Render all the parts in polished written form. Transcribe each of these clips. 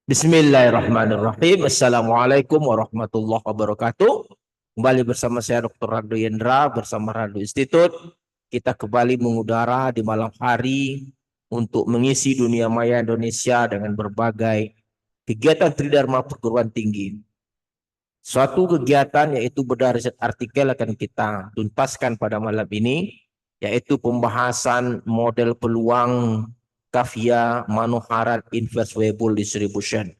Bismillahirrahmanirrahim. Assalamualaikum warahmatullahi wabarakatuh. Kembali bersama saya Dr. Rado Yendra bersama Rado Institute. Kita kembali mengudara di malam hari untuk mengisi dunia maya Indonesia dengan berbagai kegiatan Tridharma perguruan tinggi. Suatu kegiatan yaitu bedah riset artikel akan kita tuntaskan pada malam ini, yaitu pembahasan model peluang Kafia Manoharan Inverse Weibull Distribution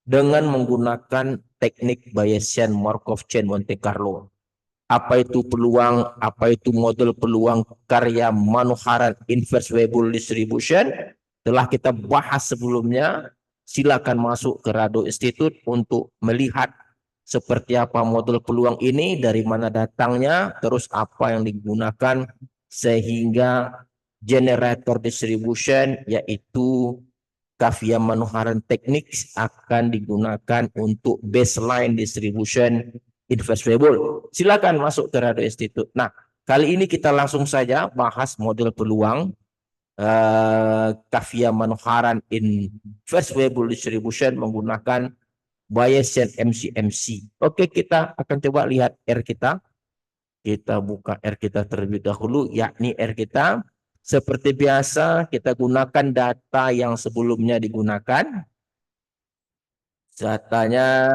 dengan menggunakan teknik Bayesian Markov Chain Monte Carlo. Apa itu peluang, apa itu model peluang karya Manoharan Inverse Weibull Distribution telah kita bahas sebelumnya. Silakan masuk ke Rado Institute untuk melihat seperti apa model peluang ini, dari mana datangnya, terus apa yang digunakan sehingga generator distribution yaitu Kafia Manoharan Techniques akan digunakan untuk baseline distribution inverse Weibull. Silakan masuk ke Rado Institute. Nah, kali ini kita langsung saja bahas model peluang Kafia Manoharan inverse Weibull distribution menggunakan Bayesian MCMC. Oke, kita akan coba lihat R kita. Kita buka R kita terlebih dahulu, yakni R kita. Seperti biasa, kita gunakan data yang sebelumnya digunakan. Datanya,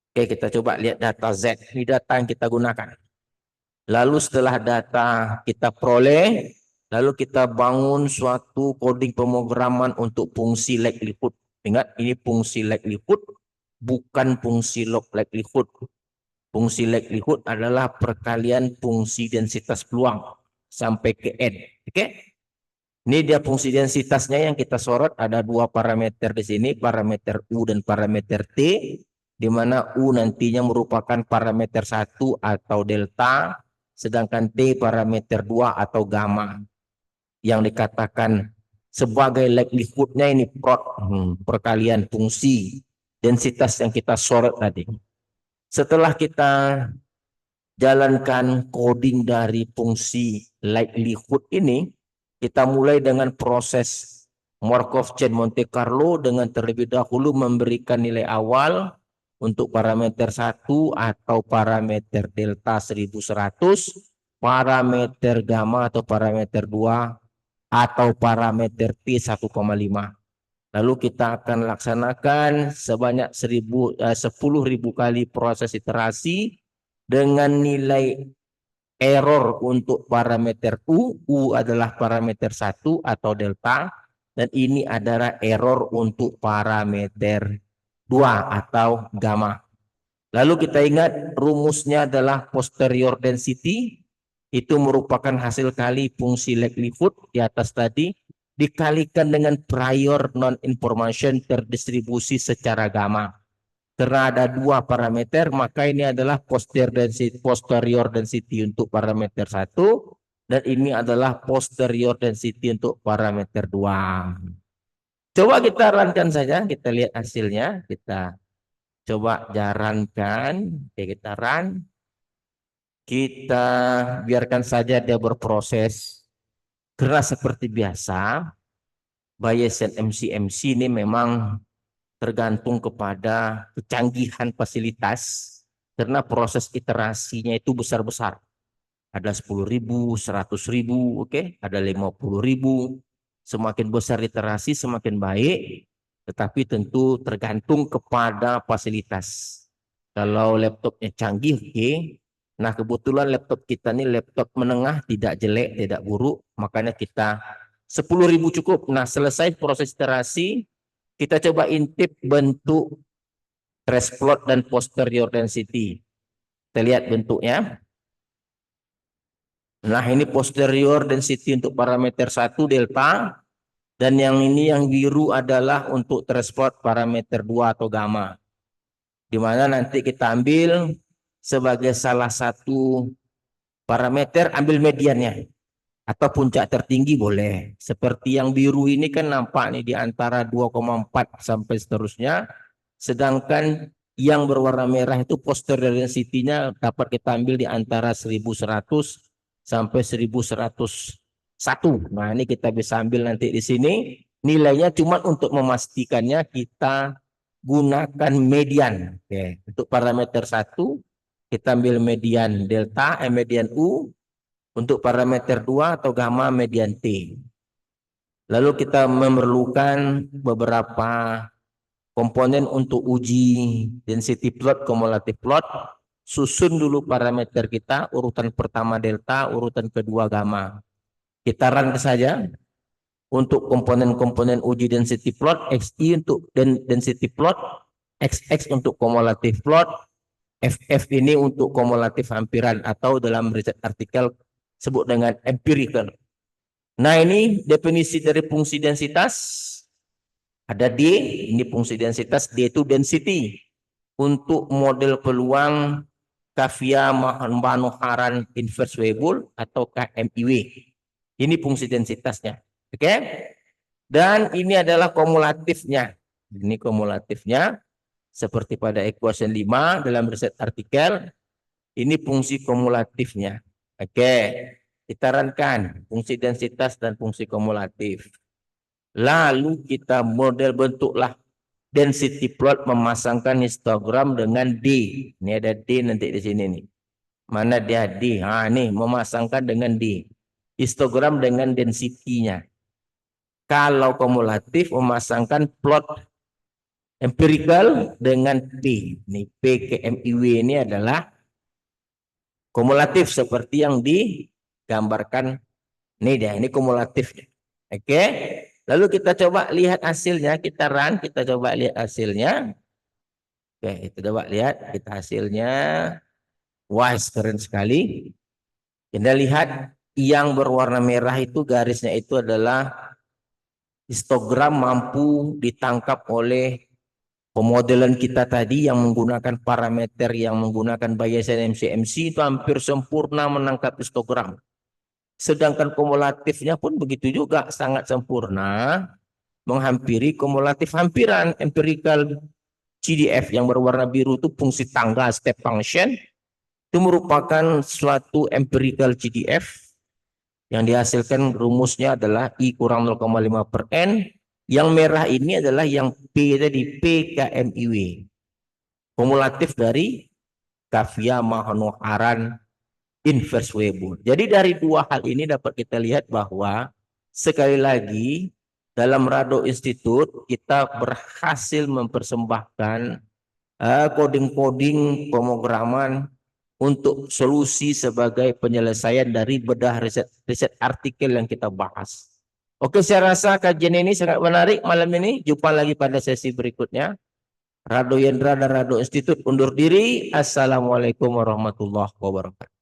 oke, kita coba lihat data Z. Ini data yang kita gunakan. Lalu setelah data kita peroleh, lalu kita bangun suatu coding pemrograman untuk fungsi likelihood. Ingat, ini fungsi likelihood, bukan fungsi log likelihood. Fungsi likelihood adalah perkalian fungsi densitas peluang sampai ke N. Oke? Ini dia fungsi densitasnya yang kita sorot. Ada dua parameter di sini, parameter U dan parameter T, di mana U nantinya merupakan parameter 1 atau delta, sedangkan T parameter 2 atau gamma. Yang dikatakan sebagai likelihoodnya ini perkalian fungsi densitas yang kita sorot tadi. Setelah kita jalankan coding dari fungsi likelihood ini, kita mulai dengan proses Markov Chain Monte Carlo dengan terlebih dahulu memberikan nilai awal untuk parameter 1 atau parameter delta 1100, parameter gamma atau parameter 2 atau parameter T 1,5. Lalu kita akan laksanakan sebanyak 10.000 kali proses iterasi dengan nilai error untuk parameter U. U adalah parameter 1 atau delta. Dan ini adalah error untuk parameter 2 atau gamma. Lalu kita ingat rumusnya adalah posterior density. Itu merupakan hasil kali fungsi likelihood di atas tadi dikalikan dengan prior non-information terdistribusi secara gamma. Karena ada dua parameter, maka ini adalah posterior density untuk parameter 1, dan ini adalah posterior density untuk parameter 2. Coba kita runkan saja, kita lihat hasilnya. Kita coba jalankan. Oke, kita run. Kita biarkan saja dia berproses. Karena seperti biasa, Bayesian MCMC ini memang tergantung kepada kecanggihan fasilitas, karena proses iterasinya itu besar-besar. Ada 10.000, 100.000, oke, ada 50.000. Semakin besar iterasi semakin baik, tetapi tentu tergantung kepada fasilitas. Kalau laptopnya canggih, oke. Nah, kebetulan laptop kita ini laptop menengah, tidak jelek, tidak buruk, makanya kita 10.000 cukup. Nah, selesai proses iterasi, kita coba intip bentuk trace plot dan posterior density. Kita lihat bentuknya. Nah, ini posterior density untuk parameter 1 delta, dan yang ini yang biru adalah untuk trace plot parameter 2 atau gamma. Di mana nanti kita ambil sebagai salah satu parameter, ambil mediannya atau puncak tertinggi boleh. Seperti yang biru ini kan nampak nih di antara 2,4 sampai seterusnya. Sedangkan yang berwarna merah itu posterior density-nya dapat kita ambil di antara 1100 sampai 1101. Nah, ini kita bisa ambil nanti di sini. Nilainya cuma untuk memastikannya kita gunakan median. Oke. Untuk parameter 1 kita ambil median delta, median U. Untuk parameter 2 atau gamma median T. Lalu kita memerlukan beberapa komponen untuk uji density plot, cumulative plot. Susun dulu parameter kita, urutan pertama delta, urutan kedua gamma. Kita run saja untuk komponen-komponen uji density plot, XI untuk density plot, XX untuk cumulative plot, FF ini untuk kumulatif hampiran atau dalam riset artikel sebut dengan empirical. Nah, ini definisi dari fungsi densitas. Ada D, ini fungsi densitas, D itu density. Untuk model peluang Kavia Manoharan inverse Weibull atau KMIW. Ini fungsi densitasnya. Oke? Dan ini adalah kumulatifnya. Ini kumulatifnya. Seperti pada equation 5 dalam riset artikel. Ini fungsi kumulatifnya. Oke. Kita runkan fungsi densitas dan fungsi kumulatif. Lalu kita model bentuklah density plot memasangkan histogram dengan D. Ini ada D nanti di sini nih. Mana dia D? Nih memasangkan dengan D. Histogram dengan density-nya. Kalau kumulatif memasangkan plot empirical dengan P. Nih P ke MIW ini adalah kumulatif seperti yang digambarkan. Nih dia, ini kumulatif. Oke. Lalu kita coba lihat hasilnya, kita run, kita coba lihat hasilnya. Oke, kita coba lihat kita hasilnya. Wah, keren sekali. Kita lihat yang berwarna merah itu garisnya itu adalah histogram mampu ditangkap oleh pemodelan kita tadi yang menggunakan parameter yang menggunakan Bayesian MCMC itu hampir sempurna menangkap histogram. Sedangkan kumulatifnya pun begitu juga, sangat sempurna menghampiri kumulatif hampiran empirical CDF yang berwarna biru itu fungsi tangga step function. Itu merupakan suatu empirical CDF yang dihasilkan rumusnya adalah I kurang 0,5/n. Yang merah ini adalah yang P tadi, PKMIW. Kumulatif dari Kavia Manoharan inverse Weibull. Jadi dari dua hal ini dapat kita lihat bahwa sekali lagi dalam Rado Institute kita berhasil mempersembahkan coding-coding pemrograman untuk solusi sebagai penyelesaian dari bedah riset artikel yang kita bahas. Oke, saya rasa kajian ini sangat menarik malam ini. Jumpa lagi pada sesi berikutnya. Rado Yendra dan Rado Institute undur diri. Assalamualaikum warahmatullahi wabarakatuh.